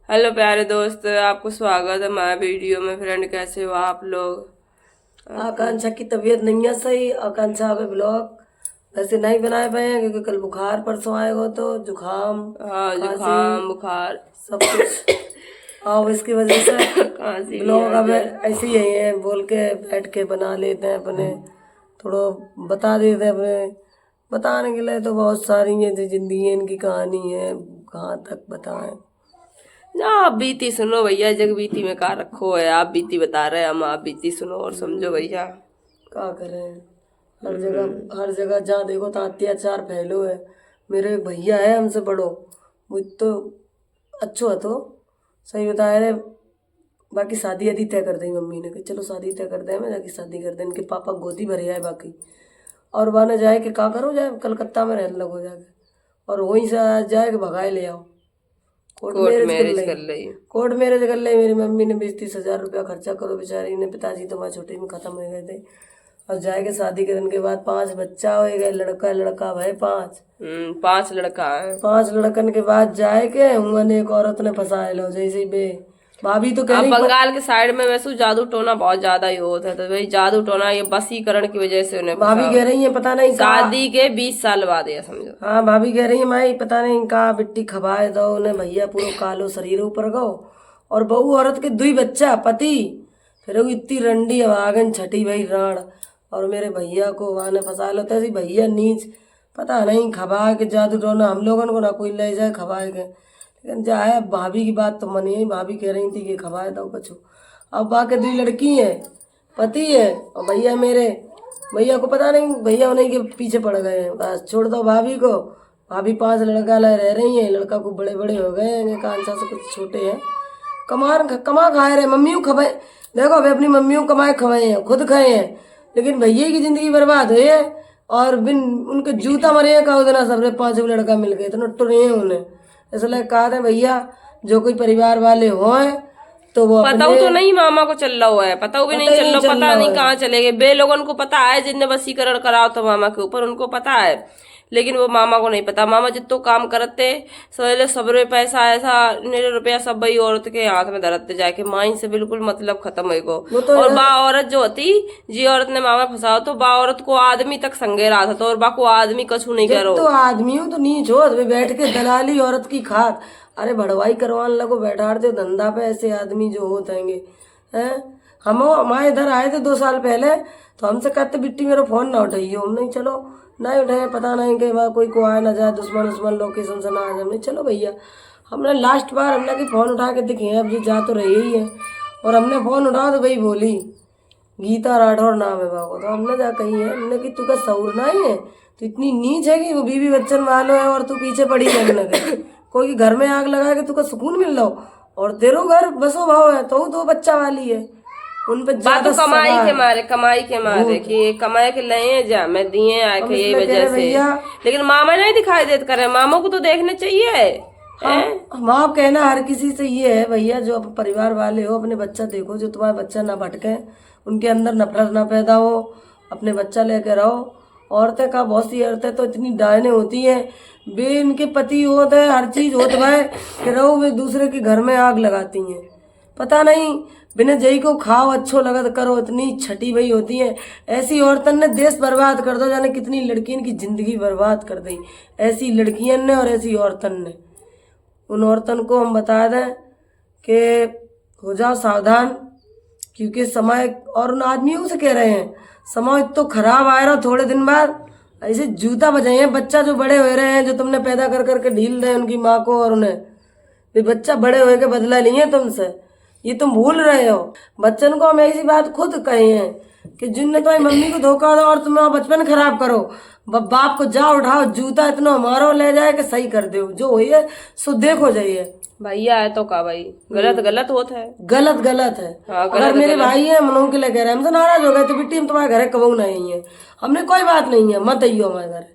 Hello प्यारे दोस्त, आपको स्वागत है हमारे वीडियो में। फ्रेंड, कैसे हो आप लोग? आकांक्षा की तबीयत नहीं है सही। आकांक्षा अभी ब्लॉग वैसे नहीं बनाए पाए हैं क्योंकि कल बुखार परसों आएगा तो जुकाम हाँ, खांसी जुकाम बुखार सब कुछ। और इसकी वजह से खांसी भी ब्लॉग आ अब जाए। ऐसे ही है, बोल के बैठ के बना लेते हैं अपने, थोड़ा बता देते हैं अपने। बताने के लिए तो बहुत सारी है, जो जिंदगी है इनकी कहानी है, कहाँ तक बताएं। ना, आप बीती सुनो भैया, जग बीती में का रखो है। आप बीती बता रहे हैं, हम आप बीती सुनो और समझो भैया। क्या करें, हर जगह जहाँ देखो तो अत्याचार फैलो है। मेरे एक भैया है हमसे बड़ो, वो तो अच्छो है तो सही बता रहे। बाकी शादी आदि तय कर दी मम्मी ने कि चलो शादी तय कर दे, मैं जाके शादी कर दे। इनके पापा गोदी भरे है बाकी, और वहाँ न जाए कि का करो, जाए कलकत्ता में रहने लगो जाके, और वहीं से जाए कि भगाए ले आओ। कोर्ट कोर्ट मैरिज कर मैरिज ली। कर रही। कोर्ट मैरिज कर ली। मेरी मम्मी ने 20-30 हजार रुपया खर्चा करो बेचारी ने, पिताजी तो वहाँ छोटे में खत्म हो गए थे। और जाके शादी करने के बाद 5 बच्चा हो गए, लड़का लड़का भाई 5। 5 लड़का है। 5 लड़कन के बाद जाए के हुआ ने एक औरत ने फंसाए लो जैसे ही बे। भाभी तो कह अब रही बंगाल के साइड में वैसे जादू टोना बहुत ज्यादा ही होता है, तो भाई जादू टोना ये वशीकरण की वजह से उन्हें भाभी फंसाओ। कह रही है पता नहीं का। शादी के 20 साल बाद, ये समझो। हाँ भाभी कह रही है माई पता नहीं का बिट्टी खबाए दो उन्हें, भैया पूरा कालो शरीर ऊपर गो, और बहू औरत के 2 बच्चा पति, फिर वो इतनी रंडी अभागन छठी भाई राण, और मेरे भैया को वहां ने फंसा लो तैसी भैया नीच। पता नहीं खबा के जादू टोना हम लोगन को ना कोई ले जाए खबाए के, लेकिन जाए अब भाभी की बात तो मनी, भाभी कह रही थी कि खबाए दो कछु। अब बाकी 2 लड़की है, पति है, और भैया मेरे भैया को पता नहीं, भैया उन्हीं के पीछे पड़ गए हैं। बस छोड़ दो भाभी को। भाभी 5 लड़का ले रह रही हैं, लड़का को बड़े बड़े हो गए हैं, कांचा से कुछ छोटे हैं। कमा खाए रहे, मम्मी को खवाए। देखो अभी अपनी मम्मी को कमाए खवाए हैं, खुद खाए हैं, लेकिन भैया की जिंदगी बर्बाद हुई है। और बिन उनके जूता मरे हैं का उतना सबरे 5 लड़का मिल गए इतना टुरे हैं उन्हें। इसलिए कहा था भैया जो कोई परिवार वाले हों तो वो पता अपने, तो नहीं मामा को चल रहा है, पता भी नहीं पता ही चल नहीं रहा, चल पता रहा नहीं है। कहाँ चले गए। बे लोगों को पता है जिनने वशीकरण कराओ था मामा के ऊपर, उनको पता है, लेकिन वो मामा को नहीं पता। मामा जितो काम करते सवेरे सबरे पैसा ऐसा मेरे रुपया सब वही औरत के हाथ में धरते जाके, माइन से बिल्कुल मतलब खत्म हो गो। वो तो और बा औरत जो होती, जी औरत ने मामा फंसाओ तो बा औरत को आदमी तक संगे रहा था, तो और बा को आदमी कछु नहीं जब करो। तो आदमी हूँ तो नीच हो अभी बैठ के दलाली औरत की खात। अरे भड़वाई करवाने लगो, बैठाड़ दो धंधा पे ऐसे आदमी जो होते हैंगे हैं। हम हमारे इधर आए थे 2 साल पहले, तो हमसे कहते बिट्टी मेरा फोन ना उठाइयो, हम नहीं चलो नहीं उठाए, पता नहीं कि वहाँ कोई को आए ना जाए, दुश्मन उस्मन लोकेशन से ना आ जाए, नहीं चलो भैया। हमने लास्ट बार हमने की फोन उठा के दिखे हैं, अब जी जा तो रही ही है। और हमने फोन उठाया तो भाई बोली गीता राठौर नाम है बाबू, तो हमने जा कही है, हमने कि तू का सऊर नहीं है, तो इतनी नीच है कि वो बीवी बच्चन वालो है और तू पीछे पड़ी है लगे। कोई घर में आग लगा के तुका सुकून मिल रहा हो, और तेरो घर बसो भाव है तो 2 बच्चा वाली है, उन पे बात तो ज्यादा सवार कमाई के मारे भूत। कि कमाए के लए जा मैं दिए हम आके, यही इसलिए कह वजह रहे से। भैया, लेकिन मामा नहीं दिखाई देते करे, मामों को तो देखने चाहिए हम हैं। हम आप कहना हर किसी से ये है भैया, जो आप परिवार वाले हो अपने बच्चा देखो, जो तुम्हारा बच्चा ना भटके, उनके अंदर नफरत ना पैदा हो, अपने बच्चा लेकर रहो। औरतें का बहुत सी औरतें तो इतनी डायने होती हैं, बे इनके पति होते हैं हर चीज होते भाई कि रहो, वे दूसरे के घर में आग लगाती हैं। पता नहीं बिना जई को खाओ अच्छो लगत करो, इतनी छठी भई होती है। ऐसी औरतन ने देश बर्बाद कर दो, जाने कितनी लड़कियों की जिंदगी बर्बाद कर दी ऐसी लड़कियन ने और ऐसी औरतन ने। उन औरतन को हम बता दें कि हो जाओ सावधान, क्योंकि समय, और उन आदमियों से कह रहे हैं समय तो खराब आ रहा, थोड़े दिन बाद ऐसे जूता बजाइए। बच्चा जो बड़े हो रहे हैं, जो तुमने पैदा कर करके ढील रहे हैं उनकी माँ को, और उन्हें भी बच्चा बड़े होए के बदला लिए तुमसे, ये तुम भूल रहे हो। बच्चन को हम ऐसी बात खुद कहे हैं कि जिनने तुम्हारी मम्मी को धोखा दो और तुम्हें बचपन खराब करो, बाप को जा उठाओ जूता इतना मारो ले जाए कि सही कर दो, जो हुई है सो देखो जाइए। भैया है तो का भाई, गलत गलत होता है। गलत गलत है। हाँ, अगर गलत मेरे गलत। भाई है मनों के लिए कह रहे हैं, हमसे नाराज हो गए तो बिट्टी हम तुम्हारे घर कबू नहीं है, हमने कोई बात नहीं है मत आइयो हमारे घर।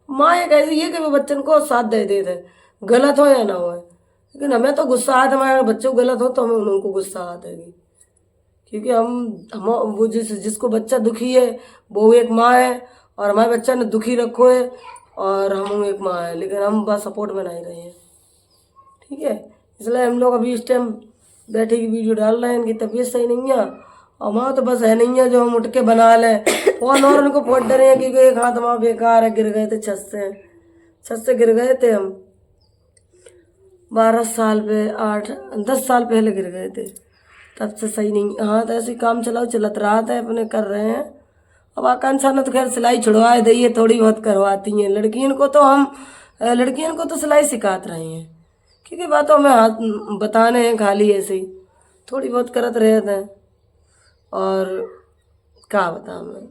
माँ एक ऐसी है कि वो बच्चन को साथ दे देते, गलत हो या ना हो, लेकिन हमें तो गुस्सा आता है, हमारे बच्चों को गलत हो तो हमें उनको गुस्सा आता है, क्योंकि हम वो जिसको बच्चा दुखी है वो एक माँ है, और हमारे बच्चा ने दुखी रखो है और हम एक माँ है, लेकिन हम बस सपोर्ट में नहीं रहे हैं। ठीक है, इसलिए हम लोग अभी इस टाइम बैठे की वीडियो डाल रहे हैं। इनकी तबीयत सही नहीं है और वहाँ तो बस है नहीं है जो हम उठ के बना लें। फोन और उनको फोड़ रहे हैं क्योंकि एक हाथ वहाँ बेकार है, गिर गए थे छत से गिर गए थे हम 12 साल पे 10 साल पहले गिर गए थे, तब से सही नहीं। हाँ तो ऐसे काम चलत रहा था, अपने कर रहे हैं। अब आकांक्षा ने तो खैर सिलाई छुड़वाए दी है, थोड़ी बहुत करवाती हैं। लड़कियों को तो सिलाई सिखाते रहे हैं क्योंकि बातों में हाथ बताने हैं, खाली ऐसे ही थोड़ी बहुत करत रहे थे। और क्या बताऊँ मैं,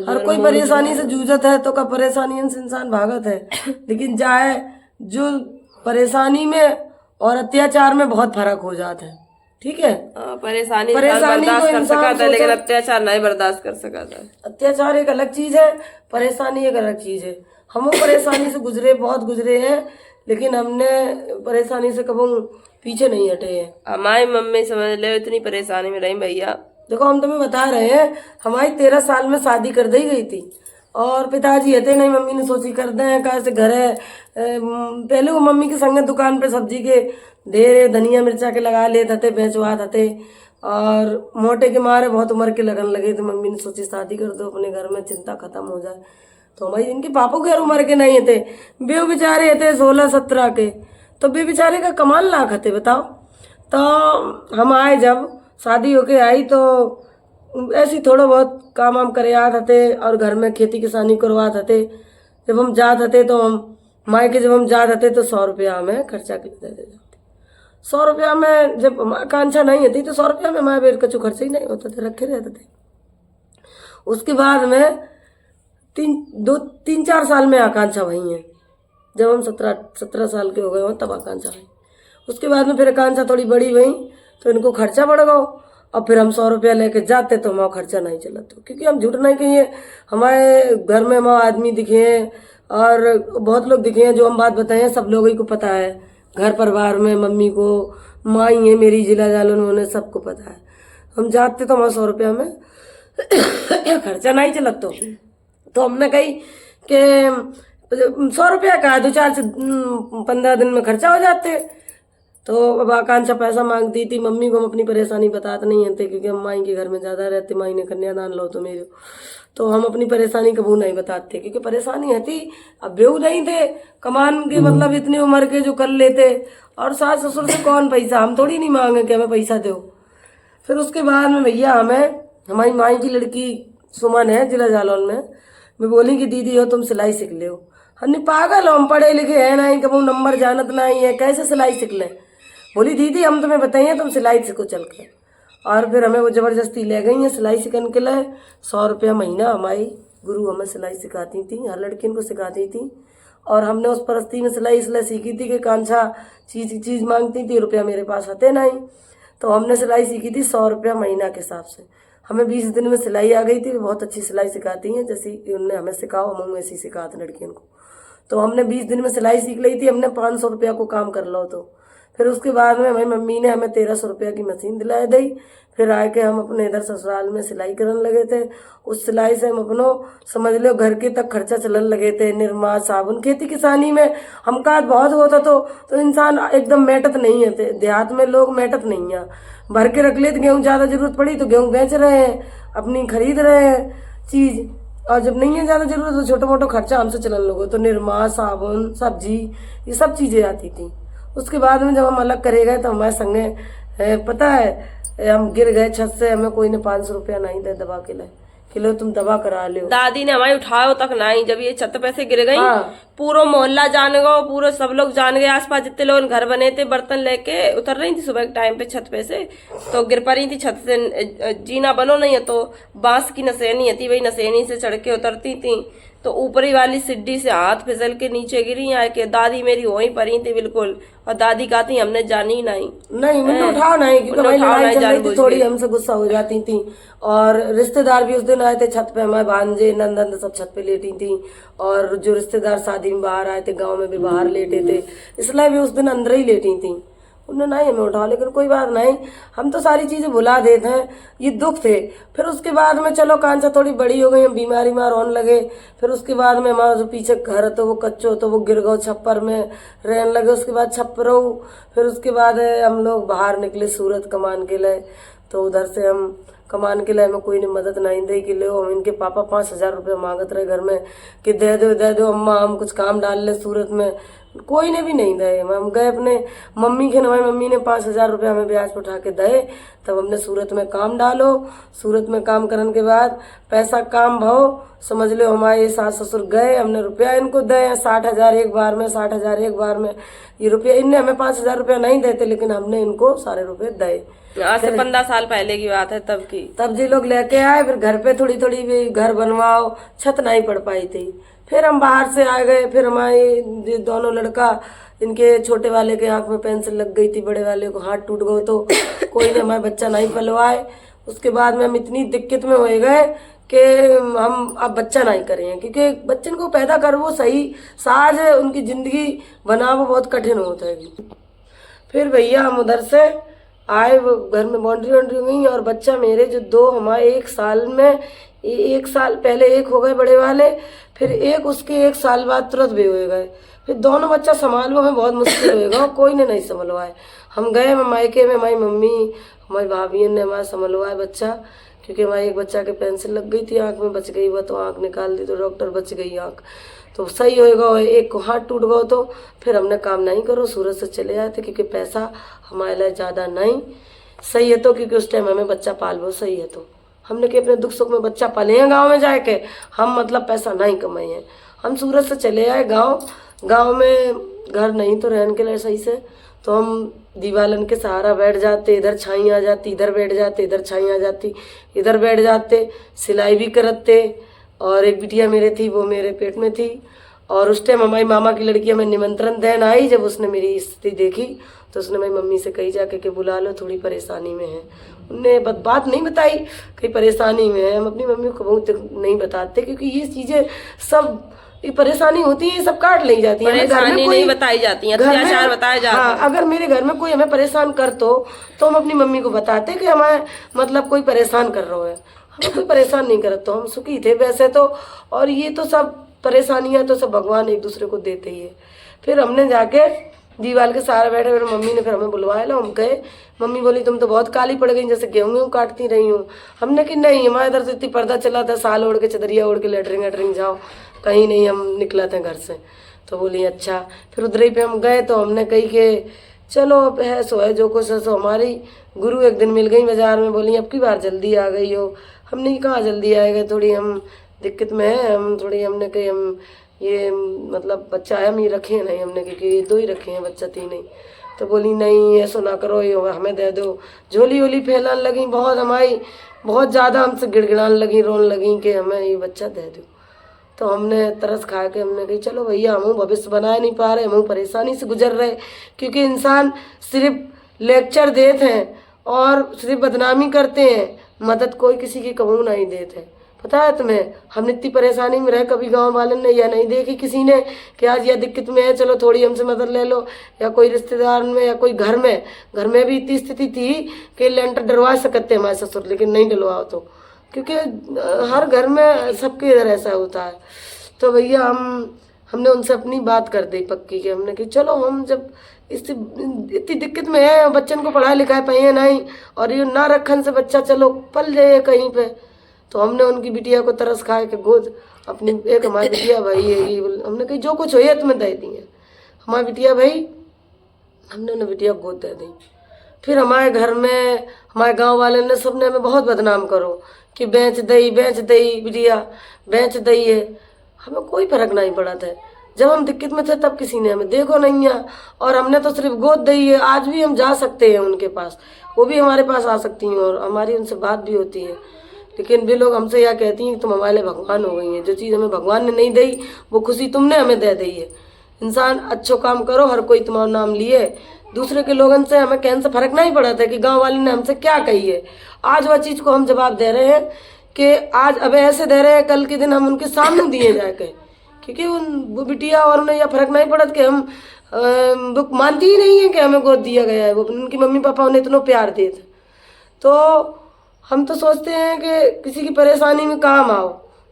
हर कोई परेशानी से जूझत है तो का परेशानी से इंसान भागत है, लेकिन चाहे जो परेशानी में और अत्याचार में बहुत फर्क हो जाता है। ठीक है, परेशानी परेशानी बर्दाश्त को कर इंसान सका था, लेकिन सोचे- अत्याचार नहीं बर्दाश्त कर सका था। अत्याचार एक अलग चीज है, परेशानी एक अलग चीज है। हम परेशानी से बहुत गुजरे हैं, लेकिन हमने परेशानी से कभी पीछे नहीं हटे हैं। हमारी मम्मी समझ ले इतनी परेशानी में रही भैया। देखो हम तुम्हें बता रहे हैं, हमारी 13 साल में शादी कर दी गई थी और पिताजी हते नहीं, मम्मी ने सोची कर दें कैसे घर है। पहले वो मम्मी के संगे दुकान पे सब्जी के ढेर धनिया मिर्चा के लगा लेते थे, बेचवा थे और मोटे के मारे बहुत उम्र के लगन लगे तो मम्मी ने सोची शादी कर दो, अपने घर में चिंता खत्म हो जाए। तो हमारी इनके पापा के उम्र के नहीं थे, बे बेचारे थे 16-17 के, तो बे बेचारे का कमाल लाख थे बताओ। तो हम आए, जब शादी होके आई तो ऐसे थोड़ा बहुत काम वाम करे आते थे और घर में खेती किसानी करवाते थे। जब हम जाते थे तो हम मायके जब हम जाते थे तो 100 रुपया हमें खर्चा के लिए दे देते। 100 रुपया में जब आकांक्षा नहीं होती तो 100 रुपया में माँ बेट कछु खर्चे ही नहीं होते थे, रखे रहते थे। उसके बाद में 3-4 साल में आकांक्षा वही है। जब हम 17 साल के हो गए हो तब आकांक्षा हुई। उसके बाद में फिर आकांक्षा थोड़ी बड़ी हुई तो इनको खर्चा बढ़ गया और फिर हम 100 रुपया लेके जाते तो हमारा खर्चा नहीं चला। तो क्योंकि हम झूठ नहीं कहिए, हमारे घर में हमारे आदमी दिखे हैं और बहुत लोग दिखे हैं जो हम बात बताए हैं, सब लोगों को पता है। घर परिवार में मम्मी को माई है मेरी जिला जालन, उन्हें सबको पता है। हम जाते तो हमारा 100 रुपया में खर्चा नहीं चला। तो हमने कही कि 100 रुपया का 2-4 से 15 दिन में खर्चा हो जाते। तो अब आकांक्षा पैसा मांगती थी, मम्मी को हम अपनी परेशानी बताते नहीं होते क्योंकि हम माई के घर में ज़्यादा रहते, माई ने कन्यादान लो तो मेरे, तो हम अपनी परेशानी कबू नहीं बताते क्योंकि परेशानी है थी। अब बेऊ नहीं थे कमान के, मतलब इतनी उम्र के जो कर लेते, और सास ससुर से कौन पैसा, हम थोड़ी नहीं मांगे कि हमें पैसा दो। फिर उसके बाद में भैया हमारी माई की लड़की सुमन है जिला जालौन में, मैं बोली कि दीदी हो तुम सिलाई सीख ले। हमने पागल हो, हम पढ़े लिखे हैं नहीं, कबू नंबर जानत नहीं है, कैसे सिलाई सीख लें। बोली दीदी हम तुम्हें बताइए तुम सिलाई सीखो चल के। और फिर हमें वो ज़बरदस्ती ले गई हैं सिलाई सीखने के लिए। 100 रुपया महीना हमारी गुरु हमें सिलाई सिखाती थी, हर लड़कियों को सिखाती थी। और हमने उस परस्ती में सिलाई इसलिए सीखी थी कि कांछा चीज़ मांगती थी, रुपया मेरे पास आते नहीं, तो हमने सिलाई सीखी थी 100 रुपया महीना के हिसाब से। हमें 20 दिन में सिलाई आ गई थी। बहुत अच्छी सिलाई सिखाती हैं, जैसे उनने हमें सिखाओ हम ऐसी सिखाते लड़कियों को। तो हमने 20 दिन में सिलाई सीख ली थी, हमने 500 रुपया को काम कर लो। तो फिर उसके बाद में हमारी मम्मी ने हमें 1300 रुपया की मशीन दिलाई दी। फिर आके हम अपने इधर ससुराल में सिलाई करने लगे थे। उस सिलाई से हम अपनो समझ लो घर के तक खर्चा चलने लगे थे। निरमा साबुन, खेती किसानी में हम का बहुत होता तो इंसान एकदम मेहनत नहीं है। देहात में लोग मेहनत नहीं है, भर के रख लेते। गेहूँ ज़्यादा जरूरत पड़ी तो गेहूँ बेच रहे हैं, अपनी खरीद रहे हैं चीज़, और जब नहीं है ज़्यादा जरूरत तो छोटा मोटा खर्चा हमसे चलने लगे। तो निरमा साबुन सब्जी ये सब चीज़ें आती थी। उसके बाद में जब हम अलग करे गए तो हमारे संगे पता है हम गिर गए छत से, हमें कोई ने 500 रुपया नहीं दे दवा के लिए कि लो तुम दवा करा लो। दादी ने हमारी उठाओ तक नहीं, जब ये छत पे से गिर गई हाँ। पूरा मोहल्ला जान गया, पूरे सब लोग जान गए, आसपास जितने लोग घर बने थे बर्तन लेके उतर रही थी सुबह के टाइम पे छत पे से, तो गिर पड़ी थी छत से। जीना बनो नहीं है तो बांस की नसेनी थी, वही नसेनी से चढ़ के उतरती थी। तो ऊपरी वाली सीढ़ी से हाथ फिसल के नीचे गिरी आए के दादी मेरी वहीं पड़ी थी बिल्कुल। और दादी कहती हमने जानी नहीं मैंने उठाओ नहीं क्योंकि हमारी लड़ाई चल रही थी, थोड़ी हमसे गुस्सा हो जाती थी। और रिश्तेदार भी उस दिन आए थे छत पे, हमारे भांजे नंदन सब छत पे लेटी थी। और जो रिश्तेदार शादी में बाहर आए थे गांव में भी बाहर लेटे थे, इसलिए भी उस दिन अंदर ही लेटी थी। उन्होंने नहीं हमें उठाओ, लेकिन कोई बात नहीं, हम तो सारी चीज़ें भुला देते हैं, ये दुख थे। फिर उसके बाद में चलो कांचा थोड़ी बड़ी हो गई, हम बीमारी मार होने लगे। फिर उसके बाद में हमारा जो पीछे घर तो वो कच्चो तो वो गिर गो, छप्पर में रहने लगे। उसके बाद छप्परों, फिर उसके बाद हम लोग बाहर निकले सूरत कमान के लिए। तो उधर से हम कमान के लिए हमें कोई ने मदद नहीं दी कि लो, हम इनके पापा 5,000 रुपये मांगत रहे घर में कि दे दो अम्मा, हम कुछ काम डाल ले सूरत में। कोई ने भी नहीं दे। हम गए अपने मम्मी के, हमारी मम्मी ने 5,000 रुपये हमें ब्याज पर उठा के दे। तब हमने सूरत में काम डालो। सूरत में काम करने के बाद पैसा काम भाव समझ लो, हमारे सास ससुर गए, हमने रुपया इनको दे 60,000 एक बार में, 60,000 एक बार में। ये रुपया इनने हमें 5,000 रुपया नहीं देते, लेकिन हमने इनको सारे रुपये दे। आज से 15 साल पहले की बात है, तब की। तब जी लोग लेके आए। फिर घर पे थोड़ी थोड़ी भी घर बनवाओ, छत नहीं पड़ पाई थी। फिर हम बाहर से आ गए। फिर हमारे दोनों लड़का, इनके छोटे वाले के आंख में पेंसिल लग गई थी, बड़े वाले को हाथ टूट गए, तो कोई ने हमारे बच्चा नहीं पलवाए। उसके बाद में हम इतनी दिक्कत में हो गए कि हम अब बच्चा नहीं करें, क्योंकि बच्चन को पैदा कर वो सही साज है, उनकी जिंदगी बना वो बहुत कठिन होता है। फिर भैया हम उधर से आए, वो घर में बाउंड्री वाउंड्री हुई, और बच्चा मेरे जो दो हमारे 1 साल में, 1 साल पहले एक हो गए बड़े वाले, फिर एक उसके 1 साल बाद तुरंत भी हो गए। फिर दोनों बच्चा संभालो हमें बहुत मुश्किल होएगा, कोई ने नहीं संभलवाए। हम गए मायके में, हमारी मम्मी हमारी भाभी ने हमारा संभलवाया बच्चा, क्योंकि हमारे एक बच्चा के पेंसिल लग गई थी आँख में, बच गई वह, तो आँख निकाल दी तो डॉक्टर बच गई आँख, तो सही होएगा। एक को हाथ टूट गया, तो फिर हमने काम नहीं करो, सूरत से चले आते, क्योंकि पैसा हमारे लिए ज़्यादा नहीं सही है। तो क्योंकि उस टाइम हमें बच्चा पालबो सही है, तो हमने कि अपने दुख सुख में बच्चा पाले हैं गाँव में जाके, हम मतलब पैसा नहीं कमाए हैं। हम सूरत से चले आए गाँव में घर नहीं तो रहने के लिए सही से, तो हम दीवालन के सहारा बैठ जाते, इधर छाई आ जाती, इधर बैठ जाते, इधर छाई आ जाती, इधर बैठ जाते, सिलाई भी करते। और एक बिटिया मेरे थी, वो मेरे पेट में थी। और उस टाइम हमारी मामा की लड़की हमें निमंत्रण देने आई। जब उसने मेरी स्थिति देखी तो उसने मेरी मम्मी से कही जाके कि बुला लो, थोड़ी परेशानी में है। उनने बात नहीं बताई कहीं परेशानी में है। हम अपनी मम्मी को बहुत नहीं बताते, क्योंकि ये चीज़ें सब ये परेशानी होती है, सब काट ली जाती है, परेशानी नहीं बताई जाती है, अत्याचार बताए जाते हैं। हाँ, अगर मेरे घर में कोई हमें परेशान कर तो हम अपनी मम्मी को बताते कि हमें मतलब कोई परेशान कर रहा है। हमें कोई परेशान नहीं करता, हम सुखी थे वैसे तो। और ये तो सब परेशानियां तो सब भगवान एक दूसरे को देते ही है। फिर हमने जाके दीवार के सहारे बैठे, मेरी मम्मी ने फिर हमें बुलवाया लो। हम गए, मम्मी बोली तुम तो बहुत काली पड़ गई, जैसे गेहूँ काटती रही हूँ। हमने कि नहीं, हमारे इधर से इतनी पर्दा चला था, साल ओढ़ के चदरिया ओढ़ के लेटरिंग जाओ, कहीं नहीं हम निकला था घर से। तो बोली अच्छा। फिर उधर ही पे हम गए, तो हमने कही कि चलो अब है सो है, जो कुछ है सो। हमारी गुरु एक दिन मिल गई बाजार में, बोली अब की बार जल्दी आ गई हो। हमने कहा जल्दी आएगा, थोड़ी हम दिक्कत में है, हम थोड़ी, हमने कही हम ये मतलब बच्चा है हम ये रखे नहीं, हमने क्योंकि ये 2 ही रखे हैं, बच्चा 3 नहीं। तो बोली नहीं ऐसा ना करो, ये हमें दे दो। झोली वोली फैलाने लगी बहुत, हमारी बहुत ज़्यादा हमसे गिड़गिड़ाने लगी, रोने लगी कि हमें ये बच्चा दे दो। तो हमने तरस खा के हमने कही चलो भैया, हम भविष्य बना नहीं पा रहे, हम परेशानी से गुजर रहे। क्योंकि इंसान सिर्फ लेक्चर देते हैं और सिर्फ बदनामी करते हैं, मदद कोई किसी की कहूँ नहीं देते। पता है तुम्हें, हम इतनी परेशानी में रहे, कभी गांव वाले ने या नहीं देखी किसी ने कि आज यह दिक्कत में है, चलो थोड़ी हमसे मदद ले लो। या कोई रिश्तेदार में या कोई घर में भी इतनी स्थिति थी कि लेंटर डलवा सकते हमारे ससुर, लेकिन नहीं डलवाओ तो, क्योंकि हर घर में सबके इधर ऐसा होता है। तो भैया हमने उनसे अपनी बात कर दी पक्की कि हमने कि चलो हम जब इतनी दिक्कत में है, बच्चन को पढ़ाई लिखाई पाए नहीं, और ये ना रखन से बच्चा चलो पल जाए कहीं पे। तो हमने उनकी बिटिया को तरस खाए के गोद अपनी, एक हमारी बिटिया भाई है ये, हमने कही जो कुछ हो है तुम्हें दे दी है हमारी बिटिया भाई, हमने उन्हें बिटिया गोद दे दी। फिर हमारे घर में हमारे गांव वाले ने सबने हमें बहुत बदनाम करो कि बेच दई बिटिया बेच दई है। हमें कोई फर्क नहीं पड़ा था, जब हम दिक्कत में थे तब किसी ने हमें देखो नहीं है, और हमने तो सिर्फ गोद दी है। आज भी हम जा सकते हैं उनके पास, वो भी हमारे पास आ सकती हैं और हमारी उनसे बात भी होती है। लेकिन वे लोग हमसे यह कहती हैं कि तुम हमारे लिए भगवान हो गई हैं, जो चीज़ हमें भगवान ने नहीं दी वो खुशी तुमने हमें दे दी है। इंसान अच्छो काम करो, हर कोई तुम्हारा नाम लिए। दूसरे के लोगों से हमें कहने से फर्क नहीं पड़ा था कि गांव वाले ने हमसे क्या कही है। आज वह चीज़ को हम जवाब दे रहे हैं कि आज अब ऐसे दे रहे हैं, कल के दिन हम उनके सामने दिए जाके, क्योंकि वो बिटिया और उन्हें यह फर्क नहीं पड़ा कि हम वो मानती ही नहीं है कि हमें गोद दिया गया है। वो उनकी मम्मी पापा उन्हें इतना प्यार देते, तो हम तो सोचते हैं कि किसी की परेशानी में काम आओ,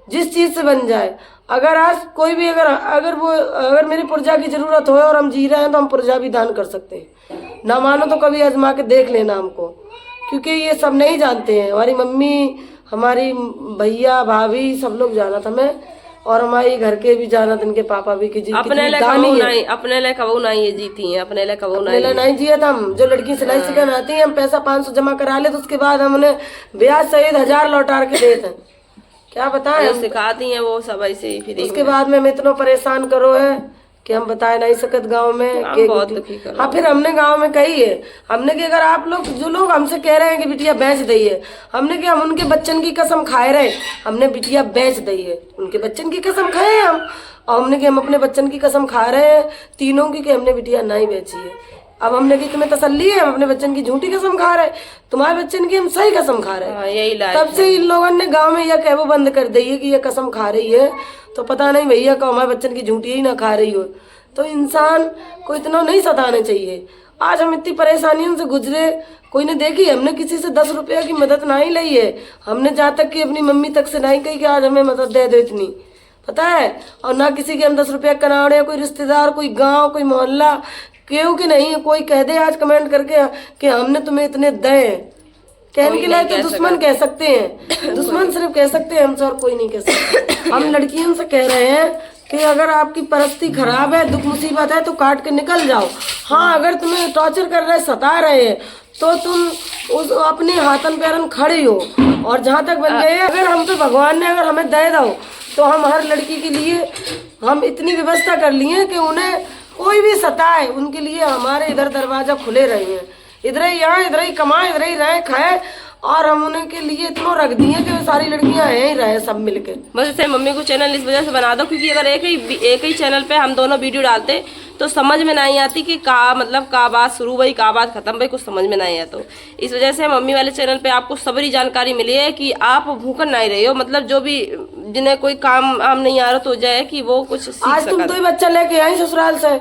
जिस चीज़ से बन जाए। अगर आज कोई भी अगर मेरी पुर्जा की ज़रूरत हो और हम जी रहे हैं तो हम पुर्जा भी दान कर सकते हैं। ना मानो तो कभी आजमा के देख लेना हमको, क्योंकि ये सब नहीं जानते हैं। हमारी मम्मी, हमारी भैया भाभी सब लोग जाना था मैं, और हमारे घर के भी जाना था, इनके पापा भी, कि जी अपने लिए कबू नहीं, अपने लिए कबू नहीं ये जीती हैं, अपने लिए कबू नहीं जिया था हम। जो लड़की सिलाई सिखाने आती है, हम पैसा 500 जमा करा ले तो उसके बाद हम उन्हें ब्याज सहित 1000 लौटा के देते हैं। क्या बताएं, सिखाती हैं वो सब ऐसे ही फ्री। उसके बाद में हमें इतना परेशान करो है कि हम बता नहीं सकत गांव में कि बहुत दुखी करो। हाँ, फिर हमने गांव में कही है, हमने कि अगर आप लोग, जो लोग हमसे कह रहे हैं कि बिटिया बेच दइए, हमने कि हम उनके बच्चन की कसम खाए रहे, हमने बिटिया बेच दी है, उनके बच्चन की कसम खाए हैं हम, और हमने कि हम अपने बच्चन की कसम खा रहे हैं तीनों की कि हमने बिटिया नहीं बेची है। अब हमने कि तुम्हें तसल्ली है, हम अपने बच्चन की झूठी कसम खा रहे, तुम्हारे बच्चन की हम सही कसम खा रहे हैं। यही तब से इन लोगों ने गांव में यह कहवो बंद कर दी है कि ये कसम खा रही है, तो पता नहीं भैया को हमारे बच्चन की झूठी ही ना खा रही हो। तो इंसान को इतना नहीं सताना चाहिए। आज हम इतनी परेशानियों से गुजरे, कोई ने देखी, हमने किसी से 10 रुपया की मदद नहीं ली है। हमने जहाँ तक कि अपनी मम्मी तक से नहीं कही कि आज हमें मदद दे दो इतनी, पता है। और ना किसी के हम 10 रुपया करावड़े, कोई रिश्तेदार, कोई गांव, कोई मोहल्ला, क्यों कि नहीं कोई कह दे आज कमेंट करके कि हमने तुम्हें इतने दे, कहने के लिए तो दुश्मन कह सकते हैं, दुश्मन सिर्फ कह सकते हैं हमसे, और कोई नहीं कह सकते। हम लड़कियों से कह रहे हैं कि अगर आपकी परिस्थिति खराब है, दुख मुसीबत है, तो काट के निकल जाओ। हाँ, अगर तुम्हें टॉर्चर कर रहे, सता रहे हैं, तो तुम उस अपने हाथन पैरन खड़े हो, और जहाँ तक बन गए, अगर हम पे भगवान ने अगर हमें दे दो, तो हम हर लड़की के लिए हम इतनी व्यवस्था कर लिए कि उन्हें कोई भी सताए, उनके लिए हमारे इधर दरवाजा खुले रहे हैं। इधर ही यहाँ, इधर ही कमाए, इधर ही रहे खाए, और हम उन्हें के लिए इतना रख दिए कि सारी लड़कियां हैं ही रहे सब मिलके। बस इसे मम्मी को चैनल इस वजह से बना दो क्योंकि अगर एक ही चैनल पे हम दोनों वीडियो डालते तो समझ में नहीं आती कि का बात शुरू हुई, का बात खत्म हुई, कुछ समझ में नहीं आया। तो इस वजह से मम्मी वाले चैनल पे आपको सबरी जानकारी मिली है कि आप भूखन नहीं रहे हो, मतलब जो भी जिन्हें कोई काम नहीं आ रहा तो जाए कि वो कुछ आज तुम तो बच्चा लेके आई ससुराल से,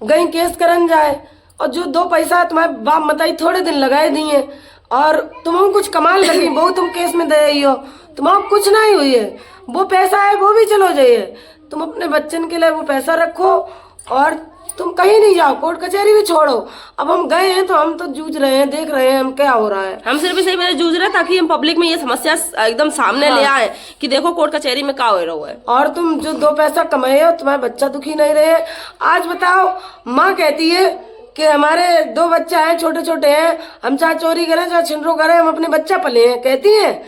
गई केस करन जाए, और जो 2 पैसा तुम्हारे बाप मताई थोड़े दिन लगाए दिए, और तुम कुछ कमाल लगी, वो तुम केस में दे रही हो, तुम्हारा कुछ नहीं हुई है। वो पैसा है वो भी चलो जाइए, तुम अपने बच्चन के लिए वो पैसा रखो, और तुम कहीं नहीं जाओ, कोर्ट कचहरी भी छोड़ो। अब हम गए हैं तो हम तो जूझ रहे हैं, देख रहे हैं हम क्या हो रहा है। हम सिर्फ इसी वजह जूझ रहे हैं ताकि हम पब्लिक में ये समस्या एकदम सामने ले आए कि देखो कोर्ट कचहरी में क्या हो रहा है। और तुम जो 2 पैसा कमाए हो, तुम्हारे बच्चा दुखी नहीं रहे। आज बताओ, माँ कहती है कि हमारे 2 बच्चा हैं, छोटे छोटे हैं, हम चाहे चोरी करें चाहे छिनरो करें, हम अपने बच्चा पले हैं, कहती हैं।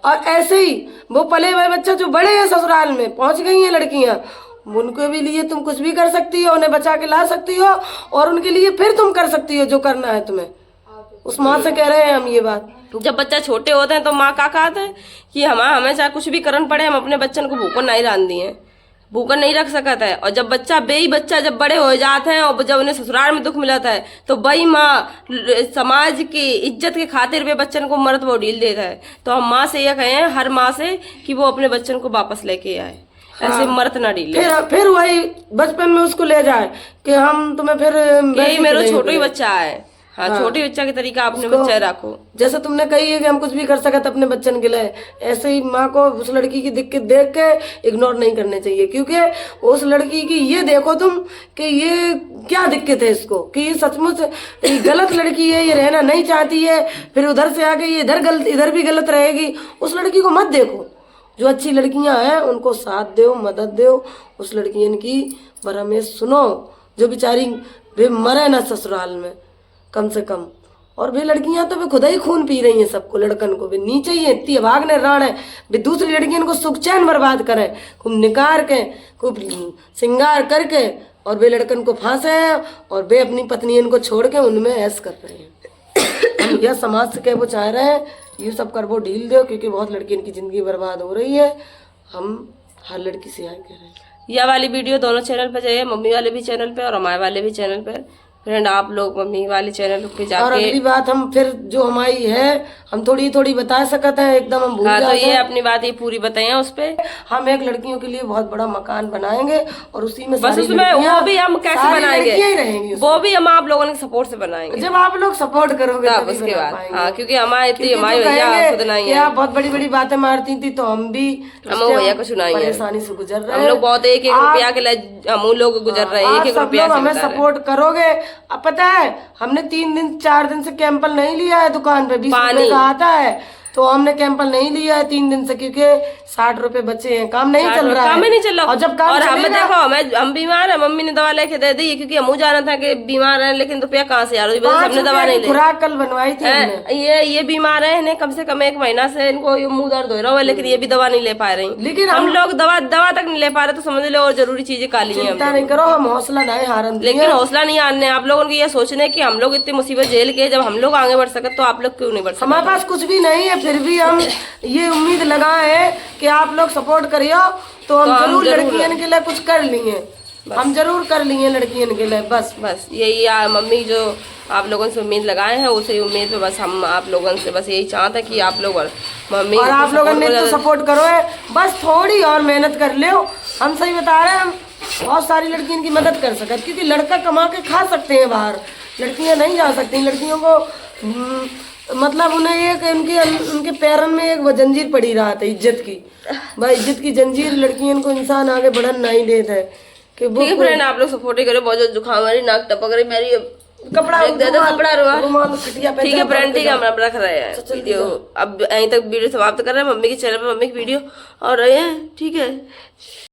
और ऐसे ही वो पले हुए बच्चा जो बड़े हैं, ससुराल में पहुंच गई हैं लड़कियां, उनके भी लिए तुम कुछ भी कर सकती हो, उन्हें बचा के ला सकती हो, और उनके लिए फिर तुम कर सकती हो जो करना है तुम्हें। उस माँ से कह रहे हैं हम ये बात। जब बच्चा छोटे होते हैं तो माँ का कहते हैं कि हमें चाहे कुछ भी करन पड़े, हम अपने बच्चन को भूखन नहीं रान दिए, भूखन नहीं रख सकता है। और जब बच्चा जब बड़े हो जाते हैं और जब उन्हें ससुराल में दुख मिलता है तो बई माँ समाज की इज्जत के खातिर वे बच्चन को मर्द वो ढील देता है। तो हम माँ से यह कहें, हर माँ से, कि वो अपने बच्चन को वापस लेके आए, ऐसे मर्द ना ढीले। फिर वही बचपन में उसको ले जाए कि हम तुम्हें फिर यही मेरा छोटा ही बच्चा है। हाँ, छोटे बच्चा के तरीका अपने बच्चे रखो। जैसे तुमने कही है कि हम कुछ भी कर सकते अपने बच्चन के लिए, ऐसे ही माँ को उस लड़की की दिक्कत देख के इग्नोर नहीं करने चाहिए, क्योंकि उस लड़की की ये देखो तुम कि ये क्या दिक्कत है इसको, कि ये सचमुच गलत लड़की है, ये रहना नहीं चाहती है, फिर उधर से आके ये इधर भी गलत रहेगी। उस लड़की को मत देखो, जो अच्छी लड़कियां हैं उनको साथ दो, मदद दो, उस लड़कियन की बारे में सुनो, जो बेचारी वे मरे ना ससुराल में कम से कम। और वे लड़कियां तो वे खुदा ही खून पी रही हैं सबको, लड़कन को भी नहीं चाहिए, इतनी अभाग ने राण है, वे दूसरी लड़कियन को सुख चैन बर्बाद करें, खूब निकार के, खूब श्रृंगार करके, और वे लड़कन को फांसे हैं, और वे अपनी पत्नियन को छोड़ के उनमें ऐश कर रहे हैं। हम यह समाज से क्या वो चाह रहे हैं, ये सब कर वो ढील दो, क्योंकि बहुत लड़कियन की जिंदगी बर्बाद हो रही है। हम हर लड़की से आए कह रहे हैं, यह वाली वीडियो दोनों चैनल पे चाहिए, मम्मी वाले भी चैनल पे और हमारे वाले भी चैनल पे। फ्रेंड, आप लोग मम्मी वाले चैनल पे जाके, और अगली बात हम फिर जो हमारी है, हम थोड़ी थोड़ी बता सकते हैं, एकदम हम भूल हाँ, तो जाते ये हैं। अपनी बात ये पूरी बताइए उस पे। हम एक लड़कियों के लिए बहुत बड़ा मकान बनाएंगे और उसी में बस सारी उसमें लड़कियां- वो भी हम कैसे सारी बनाएंगे, लड़कियां ही रहेंगी उसमें। वो भी हम आप लोगों के सपोर्ट से बनाएंगे। जब आप लोग सपोर्ट करोगे तब तभी उसके बना बाद पाएंगे। हाँ, क्योंकि हमारे इतनी क्योंकि हमारे तो भैया कहेंगे खुद नहीं कि है, आप बहुत बड़ी बड़ी बातें मारती थी, तो हम भी हम वो भैया को सुनाई है, परेशानी से गुजर रहे हम हैं। लोग बहुत एक एक रुपया के लिए हम लोग गुजर रहे हैं, आप एक एक सब रुपया लोग से हमें बता रहे हैं। सपोर्ट करोगे। अब पता है हमने 3 दिन 4 दिन से कैंपल नहीं लिया है दुकान पे, 20 रुपए का आता है, तो हमने कैंपल नहीं लिया है 3 दिन से, क्योंकि 60 रुपए बचे हैं, काम नहीं चल रहा है। काम ही नहीं चल रहा। और जब काम और हम चलेगा- देखो हम बीमार है, मम्मी ने दवा लेके दे दी, क्योंकि हम जाना था कि बीमार है, लेकिन रुपया कहाँ से यार, 5 हमने दवा रुपए नहीं की ली। खुराक कल बनवाई थी हमने। ये बीमार है, इन्हें कम से कम 1 महीना से इनको ये मुंह दर्द हो रहा है, लेकिन ये भी दवा नहीं ले पा रही। लेकिन हम लोग दवा तक नहीं ले पा रहे, तो समझ लो और जरूरी चीजें काली है। चिंता नहीं करो, हम हौसला नहीं हारन देंगे। लेकिन हौसला नहीं हारने, आप लोगों को ये सोचने कि हम लोग इतनी मुसीबत झेल के जब हम लोग आगे बढ़ सकते, तो आप लोग क्यों नहीं बढ़ सकते? हमारे पास कुछ भी नहीं है, फिर भी हम ये उम्मीद लगाए हैं कि आप लोग सपोर्ट करियो, तो हम जरूर लड़कियों के लिए कुछ कर लिए, हम जरूर कर लिए लड़कियों के लिए। बस यही मम्मी जो आप लोगों से उम्मीद लगाए हैं, उसी उम्मीद पे बस हम आप लोगों से बस यही चाहते हैं कि आप लोग और मम्मी और आप लोगों ने तो सपोर्ट करो है, बस थोड़ी और मेहनत कर लो। हम सही बता रहे हैं, हम बहुत सारी लड़कियों की मदद कर सकते, क्योंकि लड़का कमा के खा सकते हैं बाहर, लड़कियां नहीं जा सकती। लड़कियों को मतलब उन्हें एक उनके पैरों में एक वो जंजीर पड़ी रहा था इज्जत की, भाई इज्जत की जंजीर, लड़कियों को इंसान आगे बढ़न नहीं देता है कि वो। ठीक है फ्रेंड, आप लोग सपोर्ट ही करो, बहुत ज्यादा जुकाम आ रही, नाक टपक रही मेरी, कपड़ा दे दो कपड़ा रुमाल खटिया पे। ठीक है फ्रेंड, ठीक है, हम रख रहे हैं वीडियो, अब यहीं तक वीडियो समाप्त कर रहे हैं। मम्मी के चैनल पे मम्मी की वीडियो और रहे हैं, ठीक है।